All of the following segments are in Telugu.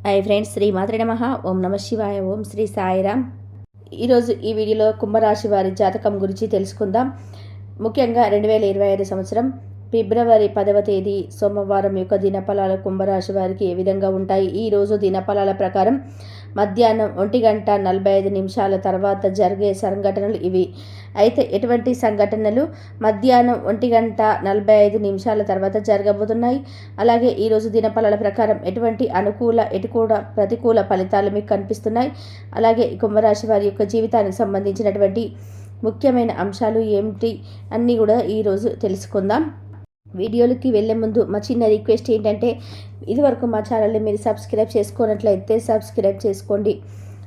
హాయ్ ఫ్రెండ్స్, శ్రీ మాత్రే నమః. ఓం నమ శివాయ. ఓం శ్రీ సాయిరామ్. ఈరోజు ఈ వీడియోలో కుంభరాశి వారి జాతకం గురించి తెలుసుకుందాం. ముఖ్యంగా 2025 సంవత్సరం ఫిబ్రవరి 10వ తేదీ సోమవారం యొక్క దినఫలాలు కుంభరాశి వారికి ఏ విధంగా ఉంటాయి? ఈరోజు దినఫలాల ప్రకారం మధ్యాహ్నం 1:45 తర్వాత జరిగే సంఘటనలు ఇవి. అయితే ఎటువంటి సంఘటనలు మధ్యాహ్నం 1:45 తర్వాత జరగబోతున్నాయి? అలాగే ఈరోజు దినఫలాల ప్రకారం ఎటువంటి అనుకూల కూడా ప్రతికూల ఫలితాలు మీకు కనిపిస్తున్నాయి? అలాగే కుంభరాశి వారి యొక్క జీవితానికి సంబంధించినటువంటి ముఖ్యమైన అంశాలు ఏమిటి అన్నీ కూడా ఈరోజు తెలుసుకుందాం. వీడియోలకి వెళ్ళే ముందు మా చిన్న రిక్వెస్ట్ ఏంటంటే, ఇదివరకు మా ఛానల్ని మీరు సబ్స్క్రైబ్ చేసుకున్నట్లయితే సబ్స్క్రైబ్ చేసుకోండి.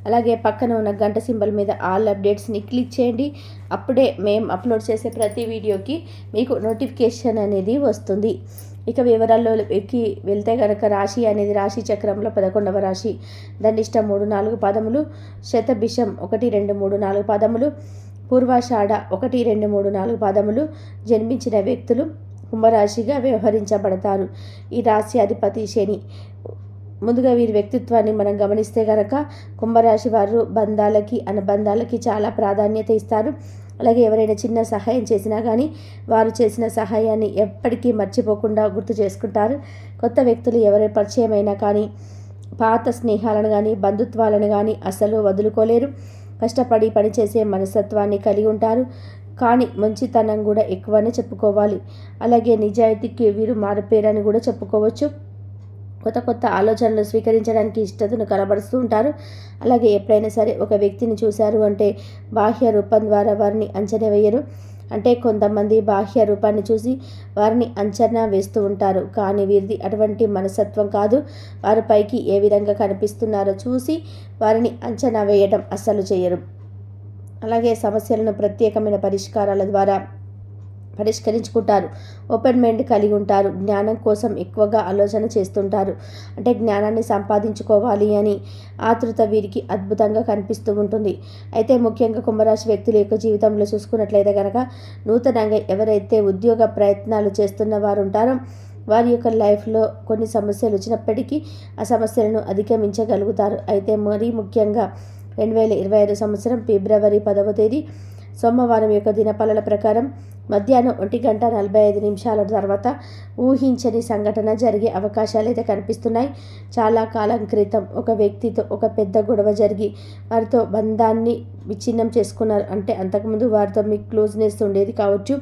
అలాగే పక్కన ఉన్న గంట సింబల్ మీద ఆల్ అప్డేట్స్ని క్లిక్ చేయండి. అప్పుడే మేము అప్లోడ్ చేసే ప్రతి వీడియోకి మీకు నోటిఫికేషన్ అనేది వస్తుంది. ఇక వివరాల్లోకి వెళ్తే కనుక రాశి అనేది రాశి చక్రంలో 11వ రాశి. ధనిష్ట 3-4 పాదములు, శతభిషం 1-2-3-4 పాదములు, పూర్వాషాఢ 1-2-3-4 పాదములు జన్మించిన వ్యక్తులు కుంభరాశిగా వ్యవహరించబడతారు. ఈ రాశి అధిపతి శని. ముందుగా వీరి వ్యక్తిత్వాన్ని మనం గమనిస్తే కనుక కుంభరాశి వారు బంధాలకి అనుబంధాలకి చాలా ప్రాధాన్యత ఇస్తారు. అలాగే ఎవరైనా చిన్న సహాయం చేసినా కానీ వారు చేసిన సహాయాన్ని ఎప్పటికీ మర్చిపోకుండా గుర్తు చేసుకుంటారు. కొత్త వ్యక్తులు ఎవరి పరిచయమైనా కానీ పాత స్నేహాలను కానీ బంధుత్వాలను కానీ అస్సలు వదులుకోలేరు. కష్టపడి పనిచేసే మనస్తత్వాన్ని కలిగి ఉంటారు. కానీ మంచితనం కూడా ఎక్కువనే చెప్పుకోవాలి. అలాగే నిజాయితీకి వీరు మారుపేరని కూడా చెప్పుకోవచ్చు. కొత్త ఆలోచనలు స్వీకరించడానికి ఇష్టతను కనబరుస్తూ ఉంటారు. అలాగే ఎప్పుడైనా సరే ఒక వ్యక్తిని చూశారు అంటే బాహ్య రూపం ద్వారా వారిని అంచనా వేయరు. అంటే కొంతమంది బాహ్య రూపాన్ని చూసి వారిని అంచనా వేస్తూ ఉంటారు. కానీ వీరిది అటువంటి మనస్తత్వం కాదు. వారి పైకి ఏ విధంగా కనిపిస్తున్నారో చూసి వారిని అంచనా వేయడం అస్సలు చేయరు. అలాగే సమస్యలను ప్రత్యేకమైన పరిష్కారాల ద్వారా పరిష్కరించుకుంటారు. ఓపెన్ మైండ్ కలిగి ఉంటారు. జ్ఞానం కోసం ఎక్కువగా ఆలోచన చేస్తుంటారు. అంటే జ్ఞానాన్ని సంపాదించుకోవాలి అని ఆతృత వీరికి అద్భుతంగా కనిపిస్తూ ఉంటుంది. అయితే ముఖ్యంగా కుంభరాశి వ్యక్తుల యొక్క జీవితంలో చూసుకున్నట్లయితే కనుక నూతనంగా ఎవరైతే ఉద్యోగ ప్రయత్నాలు చేస్తున్న వారు ఉంటారో వారి యొక్క లైఫ్లో కొన్ని సమస్యలు వచ్చినప్పటికీ ఆ సమస్యలను అధిగమించగలుగుతారు. అయితే మరీ ముఖ్యంగా 2025 సంవత్సరం ఫిబ్రవరి 10వ తేదీ సోమవారం యొక్క దినఫలాల ప్రకారం మధ్యాహ్నం 1:45 తర్వాత ఊహించని సంఘటన జరిగే అవకాశాలు అయితే కనిపిస్తున్నాయి. చాలా కాలం క్రితం ఒక వ్యక్తితో ఒక పెద్ద గొడవ జరిగి వారితో బంధాన్ని విచ్ఛిన్నం చేసుకున్నారు. అంటే అంతకుముందు వారితో మీకు క్లోజ్నెస్ ఉండేది కావచ్చు.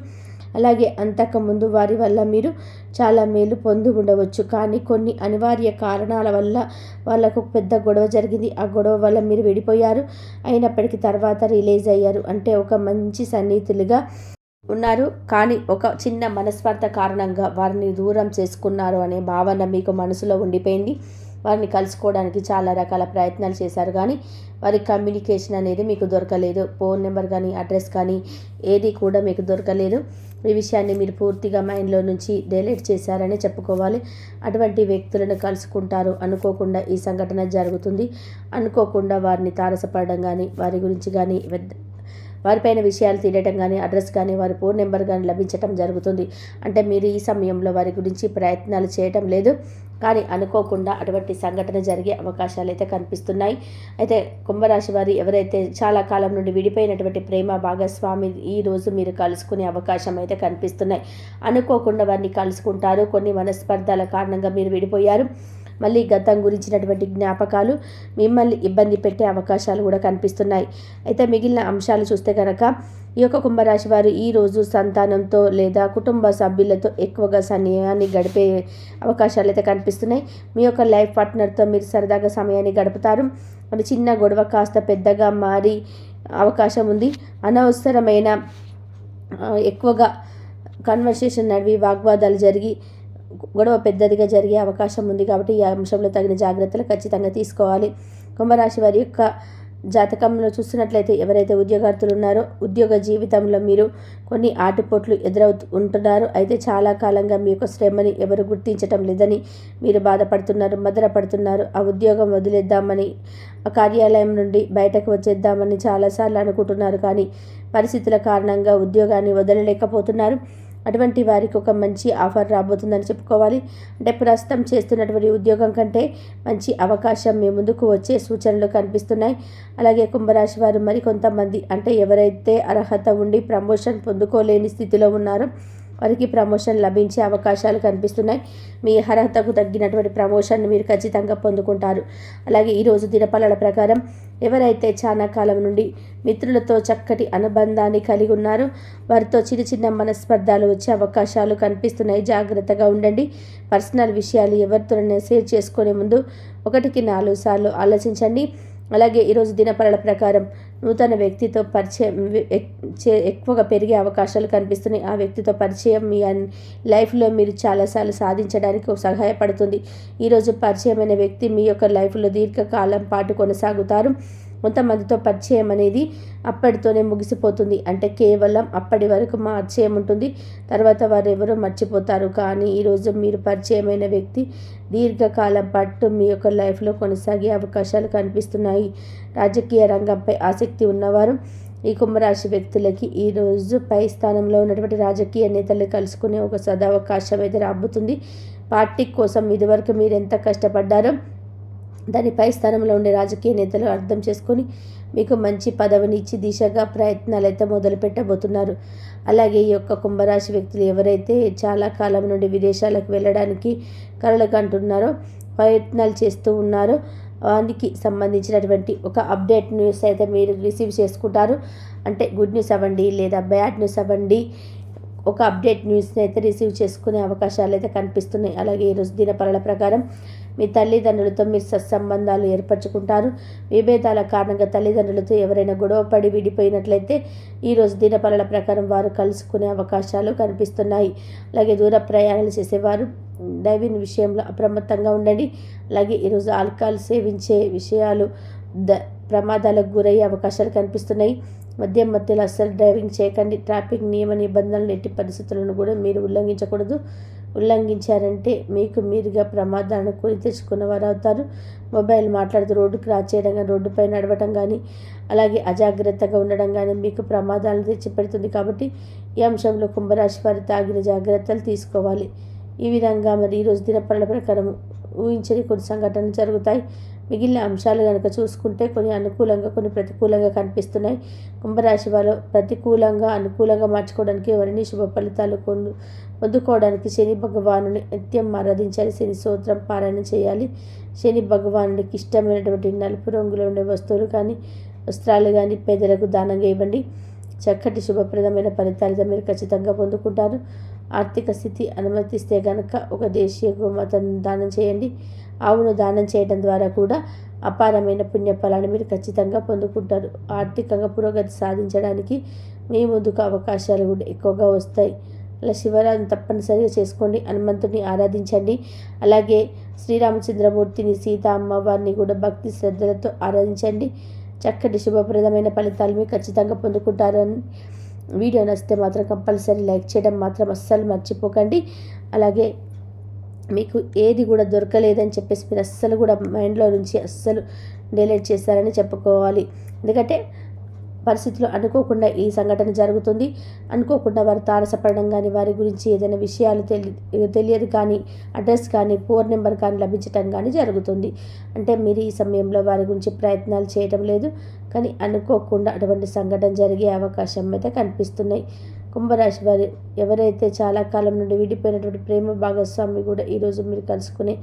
అలాగే అంతకుముందు వారి వల్ల మీరు చాలా మేలు పొంది ఉండవచ్చు. కానీ కొన్ని అనివార్య కారణాల వల్ల వాళ్ళకు పెద్ద గొడవ జరిగింది. ఆ గొడవ వల్ల మీరు విడిపోయారు. అయినప్పటికీ తర్వాత రిలీజ్ అయ్యారు. అంటే ఒక మంచి సన్నిహితులుగా ఉన్నారు. కానీ ఒక చిన్న మనస్పర్ధ కారణంగా వారిని దూరం చేసుకున్నారు అనే భావన మీకు మనసులో ఉండిపోయింది. వారిని కలుసుకోవడానికి చాలా రకాల ప్రయత్నాలు చేశారు. కానీ వారి కమ్యూనికేషన్ అనేది మీకు దొరకలేదు. ఫోన్ నెంబర్ కానీ అడ్రస్ కానీ ఏది కూడా మీకు దొరకలేదు. ఈ విషయాన్ని మీరు పూర్తిగా మైండ్లో నుంచి డిలీట్ చేశారని చెప్పుకోవాలి. అటువంటి వ్యక్తులను కలుసుకుంటారు. అనుకోకుండా ఈ సంఘటన జరుగుతుంది. అనుకోకుండా వారిని తారసపడడం కానీ వారి గురించి కానీ వారిపైన విషయాలు తెలియటం కానీ అడ్రస్ కానీ వారి ఫోన్ నెంబర్ కానీ లభించటం జరుగుతుంది. అంటే మీరు ఈ సమయంలో వారి గురించి ప్రయత్నాలు చేయటం లేదు. కానీ అనుకోకుండా అటువంటి సంఘటన జరిగే అవకాశాలు అయితే కనిపిస్తున్నాయి. అయితే కుంభరాశి వారి ఎవరైతే చాలా కాలం నుండి విడిపోయినటువంటి ప్రేమ భాగస్వామి ఈరోజు మీరు కలుసుకునే అవకాశం అయితే కనిపిస్తున్నాయి. అనుకోకుండా వారిని కలుసుకుంటారు. కొన్ని మనస్పర్ధాల కారణంగా మీరు విడిపోయారు. మళ్ళీ గతం గురించినటువంటి జ్ఞాపకాలు మిమ్మల్ని ఇబ్బంది పెట్టే అవకాశాలు కూడా కనిపిస్తున్నాయి. అయితే మిగిలిన అంశాలు చూస్తే కనుక ఈ యొక్క కుంభరాశి వారు ఈరోజు సంతానంతో లేదా కుటుంబ సభ్యులతో ఎక్కువగా సమయాన్ని గడిపే అవకాశాలు అయితే కనిపిస్తున్నాయి. మీ యొక్క లైఫ్ పార్ట్నర్తో మీరు సరదాగా సమయాన్ని గడుపుతారు. మరి చిన్న గొడవ కాస్త పెద్దగా మారి అవకాశం ఉంది. అనవసరమైన ఎక్కువగా కన్వర్సేషన్ నడివి వాగ్వాదాలు జరిగి గొడవ పెద్దదిగా జరిగే అవకాశం ఉంది. కాబట్టి ఈ అంశంలో తగిన జాగ్రత్తలు ఖచ్చితంగా తీసుకోవాలి. కుంభరాశి వారి యొక్క జాతకంలో చూస్తున్నట్లయితే ఎవరైతే ఉద్యోగార్థులు ఉన్నారో ఉద్యోగ జీవితంలో మీరు కొన్ని ఆటుపోట్లు ఉంటున్నారు. అయితే చాలా కాలంగా మీ యొక్క శ్రమని ఎవరు గుర్తించటం లేదని మీరు బాధపడుతున్నారు, మదనపడుతున్నారు. ఆ ఉద్యోగం వదిలేద్దామని ఆ కార్యాలయం నుండి బయటకు వచ్చేద్దామని చాలాసార్లు అనుకుంటున్నారు. కానీ పరిస్థితుల కారణంగా ఉద్యోగాన్ని వదలలేకపోతున్నారు. అటువంటి వారికి ఒక మంచి ఆఫర్ రాబోతుందని చెప్పుకోవాలి. అంటే ప్రస్తుతం చేస్తున్నటువంటి ఉద్యోగం కంటే మంచి అవకాశం మీ ముందుకు వచ్చే సూచనలు కనిపిస్తున్నాయి. అలాగే కుంభరాశి వారు మరికొంతమంది అంటే ఎవరైతే అర్హత ఉండి ప్రమోషన్ పొందుకోలేని స్థితిలో ఉన్నారో వారికి ప్రమోషన్ లభించే అవకాశాలు కనిపిస్తున్నాయి. మీ అర్హతకు తగ్గినటువంటి ప్రమోషన్ మీరు ఖచ్చితంగా పొందుకుంటారు. అలాగే ఈరోజు దినఫలాల ప్రకారం ఎవరైతే చాలా కాలం నుండి మిత్రులతో చక్కటి అనుబంధాన్ని కలిగి ఉన్నారో వారితో చిన్న చిన్న మనస్పర్ధాలు వచ్చే అవకాశాలు కనిపిస్తున్నాయి. జాగ్రత్తగా ఉండండి. పర్సనల్ విషయాలు ఎవరితోనైనా షేర్ చేసుకునే ముందు 1కి 4 సార్లు ఆలోచించండి. అలాగే ఈరోజు దినఫలాల ప్రకారం నూతన వ్యక్తితో పరిచయం ఎక్కువగా పెరిగే అవకాశాలు కనిపిస్తున్నాయి. ఆ వ్యక్తితో పరిచయం మీ లైఫ్లో మీరు చాలాసార్లు సాధించడానికి సహాయపడుతుంది. ఈరోజు పరిచయమైన వ్యక్తి మీ యొక్క లైఫ్లో దీర్ఘకాలం పాటు కొనసాగుతారు. కొంతమందితో పరిచయం అనేది అప్పటితోనే ముగిసిపోతుంది. అంటే కేవలం అప్పటి వరకు పరిచయం ఉంటుంది, తర్వాత వారు ఎవరో మర్చిపోతారు. కానీ ఈరోజు మీరు పరిచయమైన వ్యక్తి దీర్ఘకాలం పాటు మీ యొక్క లైఫ్లో కొనసాగే అవకాశాలు కనిపిస్తున్నాయి. రాజకీయ రంగంపై ఆసక్తి ఉన్నవారు ఈ కుంభరాశి వ్యక్తులకి ఈరోజు పై స్థానంలో ఉన్నటువంటి రాజకీయ నేతలు కలుసుకునే ఒక సదవకాశం అయితే రాబోతుంది. పార్టీ కోసం ఇదివరకు మీరు ఎంత కష్టపడ్డారో దాని పై స్థానంలో ఉండే రాజకీయ నేతలు అర్థం చేసుకొని మీకు మంచి పదవిని ఇచ్చి దిశగా ప్రయత్నాలు అయితే మొదలు పెట్టబోతున్నారు. అలాగే ఈ యొక్క కుంభరాశి వ్యక్తులు ఎవరైతే చాలా కాలం నుండి విదేశాలకు వెళ్ళడానికి కలలు కంటున్నారో ప్రయత్నాలు చేస్తూ ఉన్నారో వారికి సంబంధించినటువంటి ఒక అప్డేట్ న్యూస్ అయితే మీరు రిసీవ్ చేసుకుంటారు. అంటే గుడ్ న్యూస్ అవ్వండి లేదా బ్యాడ్ న్యూస్ అవ్వండి, ఒక అప్డేట్ న్యూస్ని అయితే రిసీవ్ చేసుకునే అవకాశాలు అయితే కనిపిస్తున్నాయి. అలాగే ఈరోజు దినఫలాల ప్రకారం మీ తల్లిదండ్రులతో మీరు సత్సంబంధాలు ఏర్పరచుకుంటారు. విభేదాల కారణంగా తల్లిదండ్రులతో ఎవరైనా గొడవపడి విడిపోయినట్లయితే ఈరోజు దినఫలాల ప్రకారం వారు కలుసుకునే అవకాశాలు కనిపిస్తున్నాయి. అలాగే దూర ప్రయాణాలు చేసేవారు డ్రైవింగ్ విషయంలో అప్రమత్తంగా ఉండండి. అలాగే ఈరోజు ఆల్కహాల్ సేవించే విషయాలు ప్రమాదాలకు గురయ్యే అవకాశాలు కనిపిస్తున్నాయి. మధ్యలో అస్సలు డ్రైవింగ్ చేయకండి. ట్రాఫిక్ నియమ నిబంధనలు ఎట్టి పరిస్థితులను కూడా మీరు ఉల్లంఘించకూడదు. ఉల్లంఘించారంటే మీకు మీరుగా ప్రమాదాలను కొని తెచ్చుకున్న వారు అవుతారు. మొబైల్ మాట్లాడుతూ రోడ్డు క్రాస్ చేయడం కానీ, రోడ్డుపై నడవటం కానీ, అలాగే అజాగ్రత్తగా ఉండడం కానీ మీకు ప్రమాదాలను తెచ్చిపెడుతుంది. కాబట్టి ఈ అంశంలో కుంభరాశి వారు తగిన జాగ్రత్తలు తీసుకోవాలి. ఈ విధంగా మరి ఈరోజు దినఫలాల ప్రకారం ఊహించని కొన్ని సంఘటనలు జరుగుతాయి. మిగిలిన అంశాలు కనుక చూసుకుంటే కొన్ని అనుకూలంగా కొన్ని ప్రతికూలంగా కనిపిస్తున్నాయి. కుంభరాశి వారు ప్రతికూలంగా అనుకూలంగా మార్చుకోవడానికి ఎవరిని శుభ ఫలితాలు పొందుకోవడానికి శని భగవానుని నిత్యం ఆరాధించాలి. శని స్తోత్రం పారాయణ చేయాలి. శని భగవానుడికి ఇష్టమైనటువంటి నలుపు రంగులో ఉండే వస్తువులు కానీ వస్త్రాలు కానీ పేదలకు దానంగా ఇవ్వండి. చక్కటి శుభప్రదమైన ఫలితాలతో మీరు ఖచ్చితంగా పొందుకుంటారు. ఆర్థిక స్థితి అనుమతిస్తే కనుక ఒక దేశీయ గోమాతను దానం చేయండి. ఆవును దానం చేయడం ద్వారా కూడా అపారమైన పుణ్యఫలాన్ని మీరు ఖచ్చితంగా పొందుకుంటారు. ఆర్థికంగా పురోగతి సాధించడానికి మీ ముందుకు అవకాశాలు కూడా ఎక్కువగా వస్తాయి. అలా శివరాత్రి తప్పనిసరిగా చేసుకోండి. హనుమంతుని ఆరాధించండి. అలాగే శ్రీరామచంద్రమూర్తిని, సీతా అమ్మవారిని కూడా భక్తి శ్రద్ధలతో ఆరాధించండి. చక్కటి శుభప్రదమైన ఫలితాలు మీరు ఖచ్చితంగా పొందుకుంటారని వీడియో నచ్చితే మాత్రం కంపల్సరీ లైక్ చేయడం మాత్రం అస్సలు మర్చిపోకండి. అలాగే మీకు ఏది కూడా దొరకలేదని చెప్పేసి మీరు అస్సలు కూడా మైండ్లో నుంచి అస్సలు డిలీట్ చేశారని చెప్పుకోవాలి. ఎందుకంటే పరిస్థితులు అనుకోకుండా ఈ సంఘటన జరుగుతుంది. అనుకోకుండా వారు తారసపడడం కానీ, వారి గురించి ఏదైనా విషయాలు తెలియదు కానీ, అడ్రస్ కానీ, ఫోన్ నెంబర్ కానీ లభించడం కానీ జరుగుతుంది. అంటే మీరు ఈ సమయంలో వారి గురించి ప్రయత్నాలు చేయడం లేదు, కానీ అనుకోకుండా అటువంటి సంఘటన జరిగే అవకాశం అయితే కనిపిస్తున్నాయి. కుంభరాశి వారు ఎవరైతే చాలా కాలం నుండి విడిపోయినటువంటి ప్రేమ భాగస్వామి కూడా ఈరోజు మీరు కలుసుకునే